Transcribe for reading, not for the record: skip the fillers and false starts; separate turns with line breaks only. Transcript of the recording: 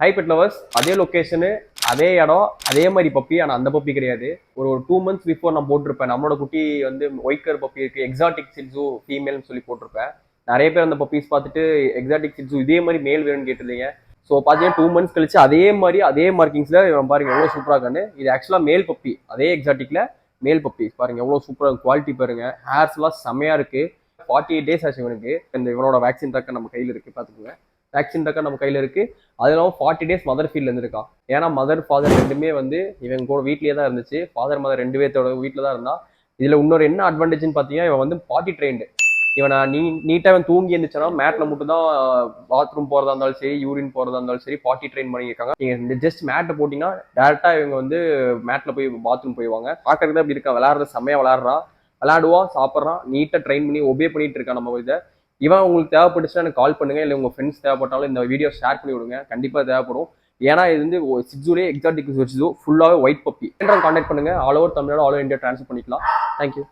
High bed lovers, அதே location, அதே இடம், அதே மாதிரி பப்பி. ஆனால் அந்த பப்பி கிடையாது. ஒரு 2 months பிஃபோர் நான் போட்டிருப்பேன். நம்மளோட குட்டி வந்து ஒயிட் பப்பி இருக்கு, எக்ஸாட்டிக் சிட்ஸு ஃபீமேல்னு சொல்லி போட்டிருப்பேன். நிறைய பேர் அந்த பப்பீஸ் பார்த்துட்டு எக்ஸாட்டிக் சிட்ஸு இதே மாதிரி மேல் வேணும்னு கேட்டிருந்தீங்க. ஸோ பார்த்தீங்கன்னா 2 months கழிச்சு அதே மாதிரி அதே மார்க்கிங்ஸ்ல பாருங்க எவ்வளோ சூப்பராக இருக்கான்னு. இது ஆக்சுவலாக மேல் பப்பி, அதே எக்ஸாட்டிக்ல மேல் பப்பி பாருங்க எவ்வளோ சூப்பராக குவாலிட்டி பாருங்க. ஹேர்ஸ் எல்லாம் செமையா இருக்கு. 48 days ஆச்சு இவனுக்கு. இந்த இவனோட வேக்சின் ட்ரக்கர் நம்ம கையில் இருக்கு, பார்த்துக்கோங்க. வேக்சின் ட்ரக்கர் நம்ம கையில் இருக்கு. அது இல்லாமல் 40 days மதர் ஃபீல்ட்ல இருந்திருக்கான். ஏன்னா மதர் ஃபாதர் ரெண்டுமே வந்து இவன் கூட வீட்லயே தான் இருந்துச்சு. ஃபாதர் மதர் 2 பேர்த்தோட வீட்டில் தான் இருந்தான். இதுல இன்னொரு என்ன அட்வான்டேஜ்னு பார்த்தீங்கன்னா, இவன் வந்து பாட்டி ட்ரெயின்டு. இவனை நீட்டா இவன் தூங்கி இருந்துச்சுன்னா மேட்ல மட்டும் தான் பாத்ரூம் போறதா இருந்தாலும் சரி, யூரின் போறதா இருந்தாலும் சரி பாட்டி ட்ரெயின் பண்ணியிருக்காங்க. நீங்க ஜஸ்ட் மேட்டை போட்டீங்கன்னா டேரக்டா இவங்க வந்து மேட்ல போய் பாத்ரூம் போயிடுவாங்க. பார்க்கறது அப்படி இருக்கா, விளையாடுறது செம்மையா விளையாடுவான், சாப்பிட்றான், நீட்டா ட்ரெயின் பண்ணி ஒபே பண்ணிட்டு இருக்கான் நம்ம இதை. இவன் உங்களுக்கு தேவைப்பட்டுச்சுன்னா எனக்கு கால் பண்ணுங்க, இல்லை உங்க ஃப்ரெண்ட்ஸ் தேவைப்பட்டாலும் இந்த வீடியோ ஷேர் பண்ணி விடுங்க, கண்டிப்பா தேவைப்படும். ஏன்னா இது வந்து சிட்ஸுலேயே எக்ஸாட்டிக் சிட்ஸு ஃபுல்லாகவே ஒயிட் பப்பி. கான்டாக்ட் பண்ணுங்க, all over Tamil Nadu, all over India transfer பண்ணிக்கலாம். தேங்க்யூ.